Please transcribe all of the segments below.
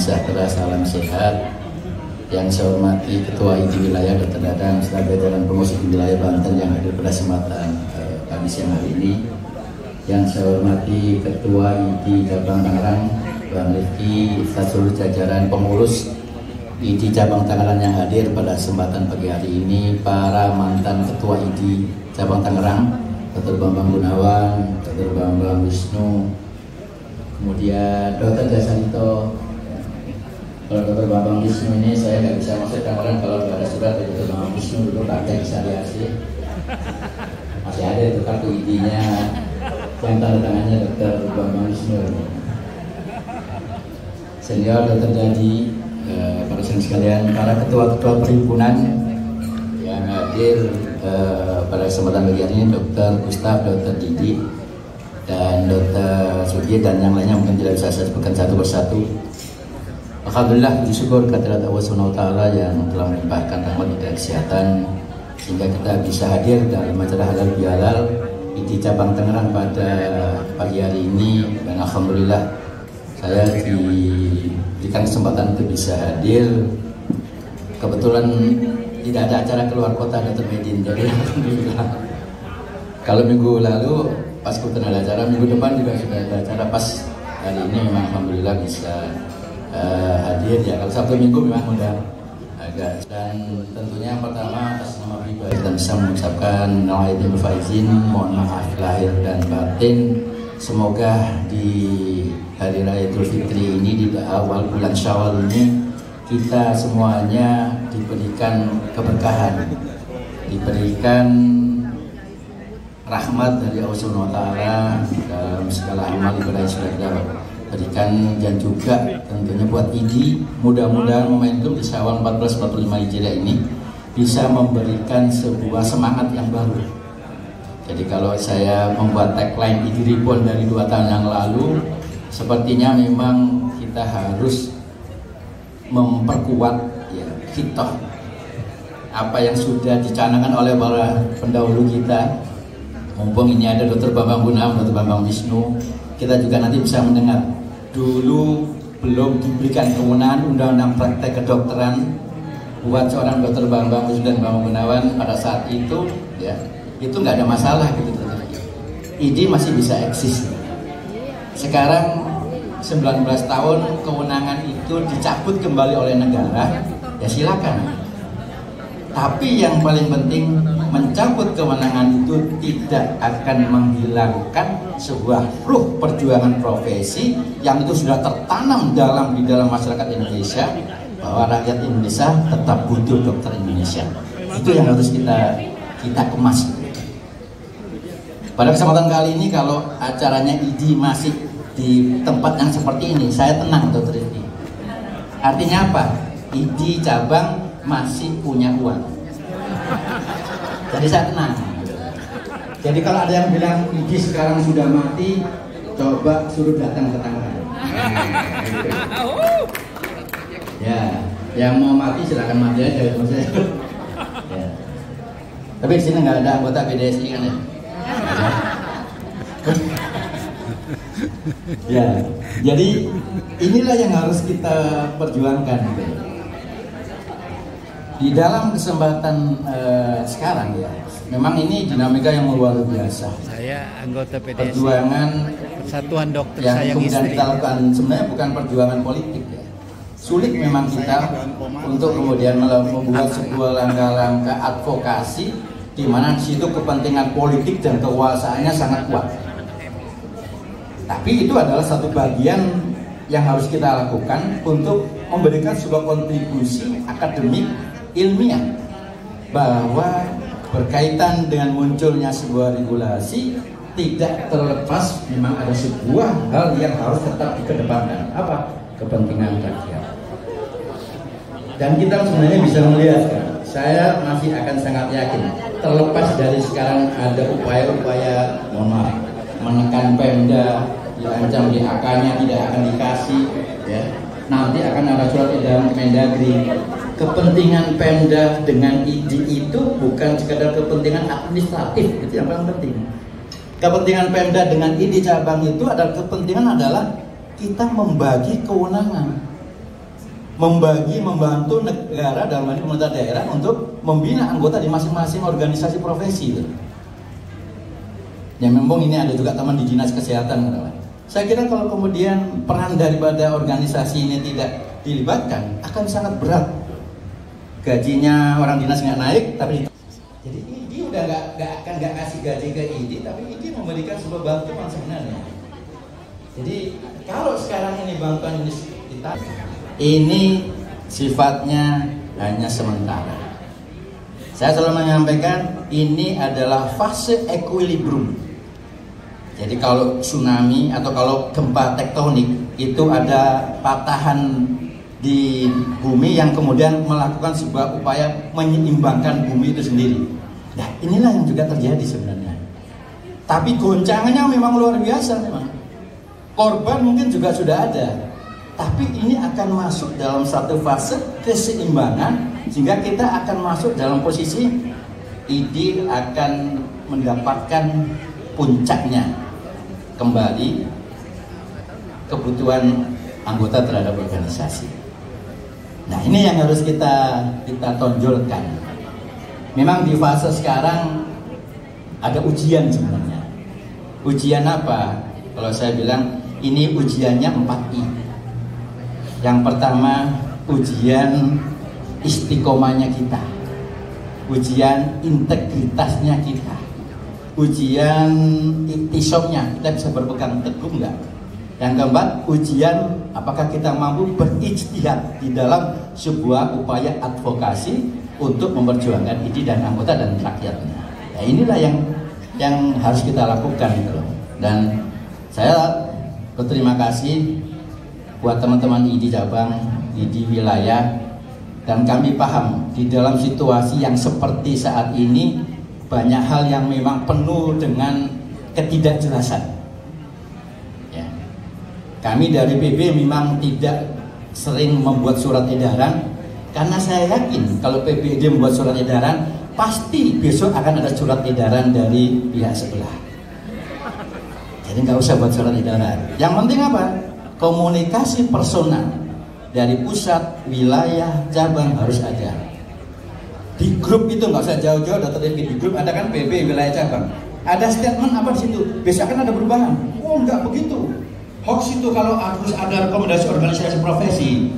sejahtera, salam sehat. Yang saya hormati Ketua ID Wilayah Dr. Dadang sebagai Jalan Pengurus Wilayah Banten yang hadir pada kesempatan pagi siang hari ini. Yang saya hormati Ketua ID Cabang Tangerang Bang Rifki, seluruh jajaran pengurus ID Cabang Tangerang yang hadir pada kesempatan pagi hari ini, para mantan Ketua ID Cabang Tangerang, Dr. Bambang Gunawan, Dr. Bambang Wisnu, kemudian Dr. Jasanito. Kalau Dr. Bambang Wisnu ini saya nggak bisa masuk Tangerang kalau nggak ada surat dari Dr. Bambang Wisnu, dulu pakai syariasi. Masih ada itu kartu ID-nya yang tanda tangannya Dr. Bambang Wisnu. Senior Dr. Dadi, para senior sekalian, para ketua-ketua perhimpunan yang hadir pada kesempatan pagi hari ini, Dr. Gustaf, Dr. Didi, dan Dr. Sugi, dan yang lainnya mungkin tidak bisa saya sebutkan satu persatu. Alhamdulillah, puji syukur kehadirat Allah SWT yang telah melimpahkan rahmat dan kesehatan sehingga kita bisa hadir dalam acara halal bihalal di Cabang Tangerang pada pagi hari ini, dan alhamdulillah saya diberikan kesempatan untuk bisa hadir. Kebetulan tidak ada acara keluar kota Dr. Medin, jadi alhamdulillah. Kalau minggu lalu pas kebetulan ada acara, minggu depan juga sudah ada acara, pas hari ini memang alhamdulillah bisa hadir ya. Kalau Sabtu Minggu memang udah agak. Dan tentunya yang pertama atas nama pribadi kita bisa mengucapkan Nawaidul Faizin, mohon maaf lahir dan batin. Semoga di hari raya Idul Fitri ini, di awal bulan Syawal ini, kita semuanya diberikan keberkahan, diberikan rahmat dari Allah SWT dalam segala amal ibadah yang sudah kita berikan, dan juga tentunya buat ID, mudah-mudahan momentum di Syawal 1445 Hijriah ini bisa memberikan sebuah semangat yang baru. Jadi kalau saya membuat tagline ID Reborn dari 2 tahun yang lalu, sepertinya memang kita harus memperkuat ya hitoh apa yang sudah dicanangkan oleh para pendahulu kita. Mumpung ini ada Dr. Bambang Gunawan, Dr. Bambang Wisnu, kita juga nanti bisa mendengar. Dulu belum diberikan kewenangan undang-undang praktek kedokteran buat seorang Dr. Bambang Wisnu dan Bambang Gunawan pada saat itu, ya itu nggak ada masalah gitu. ID masih bisa eksis. Sekarang 19 tahun kewenangan itu dicabut kembali oleh negara, ya silakan. Tapi yang paling penting, mencabut kewenangan itu tidak akan menghilangkan sebuah ruh perjuangan profesi yang itu sudah tertanam di dalam masyarakat Indonesia, bahwa rakyat Indonesia tetap butuh dokter Indonesia. Itu yang harus kita kemas. Pada kesempatan kali ini, kalau acaranya ID masih di tempat yang seperti ini, saya tenang, Dr. ID. Artinya apa? ID cabang masih punya uang. Jadi saya tenang. Jadi kalau ada yang bilang ID sekarang sudah mati, coba suruh datang ke Tangerang. Ya, yang mau mati silakan mati aja. Ya. Tapi di sini nggak ada anggota BDSI kan ya? Ya, jadi inilah yang harus kita perjuangkan. Di dalam kesempatan sekarang ya, memang ini dinamika yang luar biasa. Saya anggota PDSI. Perjuangan Persatuan Dokter yang Sayang kemudian Istri. kita lakukan sebenarnya bukan perjuangan politik ya. Sulit memang kita untuk kemudian membuat sebuah langkah-langkah advokasi di mana di situ kepentingan politik dan kekuasaannya sangat kuat. Tapi itu adalah satu bagian yang harus kita lakukan untuk memberikan sebuah kontribusi akademik ilmiah, bahwa berkaitan dengan munculnya sebuah regulasi tidak terlepas memang ada sebuah hal yang harus tetap dikedepankan. Apa? Kepentingan rakyat. Dan kita sebenarnya bisa melihat, saya masih akan sangat yakin, terlepas dari sekarang ada upaya-upaya menekan Pemda, diancam DHK-nya tidak akan dikasih, ya. Nanti akan ada surat edaran Kemendagri. Kepentingan Pemda dengan ID itu bukan sekadar kepentingan administratif, itu yang paling penting. Kepentingan Pemda dengan ID cabang itu adalah kepentingan adalah kita membagi kewenangan. membantu negara dalam hal ini pemerintah daerah untuk membina anggota di masing-masing organisasi profesi itu. Ya memang ini ada juga teman di dinas kesehatan. Saya kira kalau kemudian peran daripada organisasi ini tidak dilibatkan akan sangat berat. Gajinya orang dinas nggak naik, tapi jadi ID udah nggak kasih gaji ke ID, tapi ID memberikan sebuah bantuan sebenarnya. Jadi kalau sekarang ini bantuan ini sifatnya hanya sementara. Saya selalu menyampaikan ini adalah fase equilibrium. Jadi kalau tsunami atau kalau gempa tektonik itu ada patahan di bumi yang kemudian melakukan sebuah upaya menyeimbangkan bumi itu sendiri. Nah inilah yang juga terjadi sebenarnya. Tapi goncangannya memang luar biasa memang. Korban mungkin juga sudah ada. Tapi ini akan masuk dalam satu fase keseimbangan sehingga kita akan masuk dalam posisi ID akan mendapatkan puncaknya kembali kebutuhan anggota terhadap organisasi. Nah ini yang harus kita tonjolkan. Memang di fase sekarang ada ujian sebenarnya. Ujian apa? Kalau saya bilang ini ujiannya 4I. Yang pertama ujian istiqomahnya kita, ujian integritasnya kita, ujian iktisomnya, kita bisa berpegang teguh enggak. Yang keempat ujian apakah kita mampu berijtihad di dalam sebuah upaya advokasi untuk memperjuangkan ID dan anggota dan rakyatnya. Nah, inilah yang harus kita lakukan gitu loh. Dan saya berterima kasih buat teman-teman ID cabang, ID wilayah, dan kami paham di dalam situasi yang seperti saat ini banyak hal yang memang penuh dengan ketidakjelasan. Ya. Kami dari PB memang tidak sering membuat surat edaran karena saya yakin kalau PBD membuat surat edaran pasti besok akan ada surat edaran dari pihak sebelah. Jadi nggak usah buat surat edaran. Yang penting apa? Komunikasi personal dari pusat, wilayah, cabang harus ada. Di grup itu nggak usah jauh-jauh, data di grup ada kan PB wilayah cabang. Ada statement apa di situ? Besok kan ada perubahan. Oh nggak begitu. Hoax itu kalau harus ada rekomendasi organisasi profesi.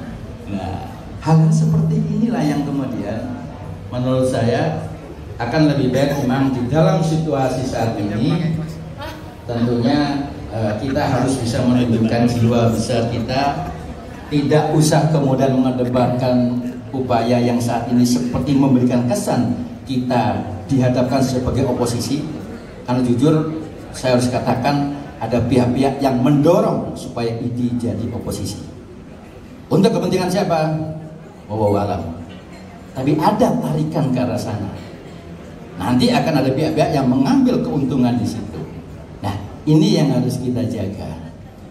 Nah, hal seperti inilah yang kemudian menurut saya akan lebih baik memang di dalam situasi saat ini tentunya kita harus bisa menunjukkan jiwa besar kita, tidak usah kemudian mengedepankan upaya yang saat ini seperti memberikan kesan kita dihadapkan sebagai oposisi. Karena jujur saya harus katakan ada pihak-pihak yang mendorong supaya ID jadi oposisi. Untuk kepentingan siapa? Wallahu alam. Tapi ada tarikan ke arah sana. Nanti akan ada pihak-pihak yang mengambil keuntungan di situ. Nah, ini yang harus kita jaga,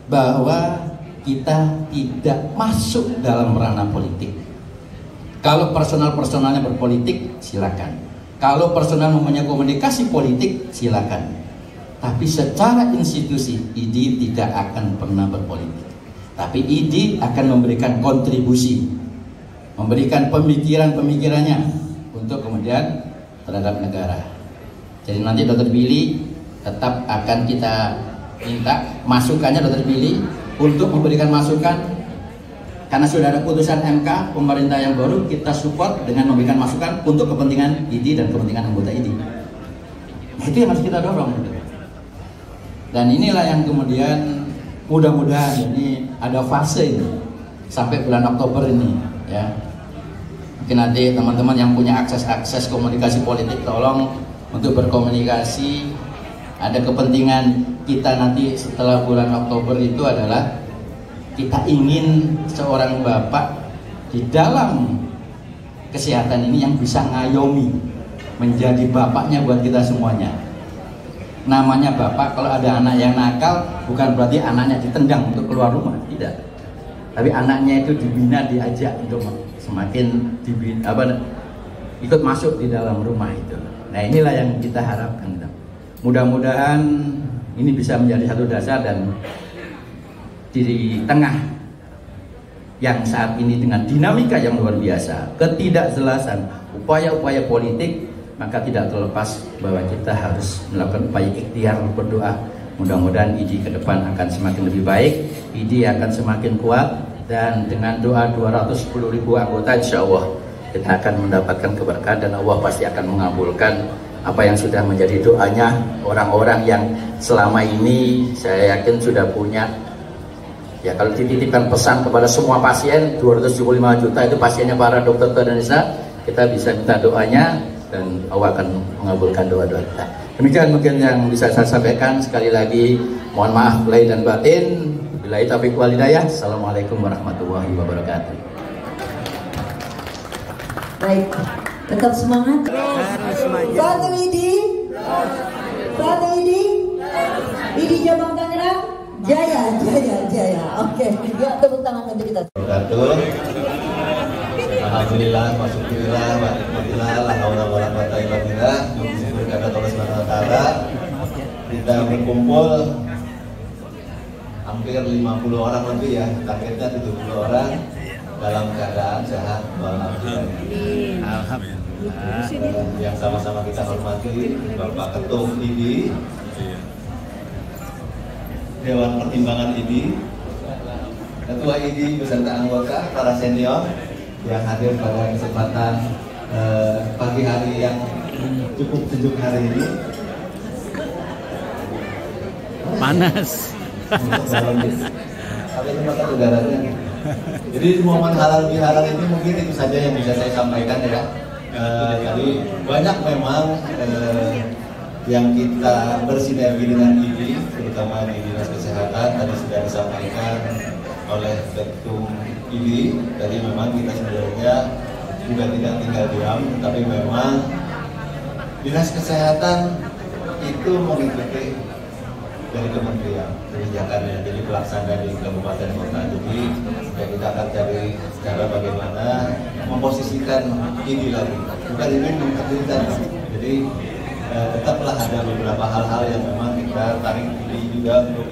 bahwa kita tidak masuk dalam ranah politik. Kalau personalnya berpolitik, silakan. Kalau personal mempunyai komunikasi politik, silakan. Tapi secara institusi, ID tidak akan pernah berpolitik. Tapi ID akan memberikan kontribusi, memberikan pemikirannya untuk kemudian terhadap negara. Jadi nanti Dr. Billy tetap akan kita minta masukannya Dr. Billy untuk memberikan masukan karena sudah ada putusan MK pemerintah yang baru, kita support dengan memberikan masukan untuk kepentingan ID dan kepentingan anggota ID. Nah, itu yang harus kita dorong. Dan inilah yang kemudian mudah-mudahan ini ada fase ini sampai bulan Oktober ini ya. Mungkin nanti teman-teman yang punya akses komunikasi politik tolong untuk berkomunikasi. Ada kepentingan kita nanti setelah bulan Oktober itu adalah kita ingin seorang bapak di dalam kesehatan ini yang bisa ngayomi, menjadi bapaknya buat kita semuanya. Namanya bapak, kalau ada anak yang nakal bukan berarti anaknya ditendang untuk keluar rumah, tidak. Tapi anaknya itu dibina, diajak untuk semakin ikut masuk di dalam rumah itu. Nah inilah yang kita harapkan. Mudah-mudahan ini bisa menjadi satu dasar dan di tengah yang saat ini dengan dinamika yang luar biasa, ketidakjelasan, upaya-upaya politik, maka tidak terlepas bahwa kita harus melakukan upaya ikhtiar berdoa. Mudah-mudahan IDI ke depan akan semakin lebih baik, IDI akan semakin kuat, dan dengan doa 210.000 anggota insya Allah kita akan mendapatkan keberkahan dan Allah pasti akan mengabulkan apa yang sudah menjadi doanya orang-orang yang selama ini saya yakin sudah punya. Ya, kalau dititipkan pesan kepada semua pasien 275 juta itu pasiennya para dokter Indonesia, kita bisa minta doanya dan Allah akan mengabulkan doa-doa kita. Demikian mungkin yang bisa saya sampaikan. Sekali lagi mohon maaf lahir dan batin. Billahi taufiq wal hidayah. Assalamualaikum warahmatullahi wabarakatuh. Baik, tetap semangat. Satu IDI, satu IDI, IDI Cabang Tangerang. Jaya. Oke, ya tepuk tangan untuk kita. Alhamdulillah, masyukurillah, alhamdulillah, la haula wala quwata illa billah. Berkat Allah Subhanahu wa taala, kita berkumpul hampir 50 orang lebih ya, targetnya 70 orang dalam keadaan sehat walafiat. Alhamdulillah. Yang sama-sama kita hormati Bapak Ketum IDI, Dewan Pertimbangan IDI, Ketua IDI beserta anggota, para senior yang hadir pada kesempatan pagi hari yang cukup sejuk hari ini. Panas. Tapi tempat udaranya. Jadi momen halal bihalal ini mungkin itu saja yang bisa saya sampaikan ya. Jadi banyak memang yang kita bersinergi dengan IDI, terutama di Dinas Kesehatan tadi sudah disampaikan oleh Ketum IDI. Tadi memang kita sebenarnya juga tidak tinggal diam, tapi memang Dinas Kesehatan itu mengikuti dari kementerian kebijakan yang jadi pelaksana di kabupaten kota. Jadi ya kita akan cari cara bagaimana memposisikan IDI lagi, bukan ini mengkerdilkan. Jadi tetaplah ada beberapa hal-hal yang memang kita tarik IDI juga untuk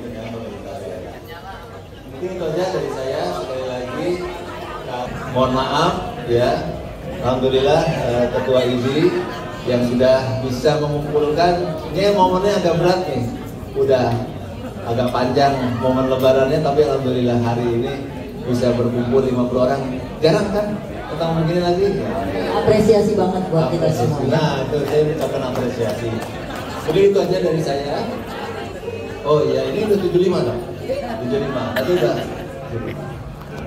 mungkin itu aja dari saya. Sekali lagi mohon maaf ya. Alhamdulillah Ketua IDI yang sudah bisa mengumpulkan. Ini momennya agak berat nih, udah agak panjang momen lebarannya, tapi alhamdulillah hari ini bisa berkumpul 50 orang. Jarang kan ketemu begini lagi. Apresiasi banget buat kita semua. Nah itu saya ucapkan apresiasi. Jadi itu aja dari saya. Oh iya, ini udah 75 dong. 75, tadi udah.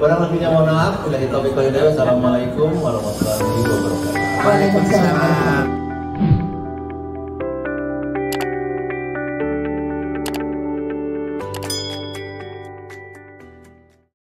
Kurang lebihnya mohon maaf. Assalamualaikum warahmatullahi wabarakatuh. Waalaikumsalam.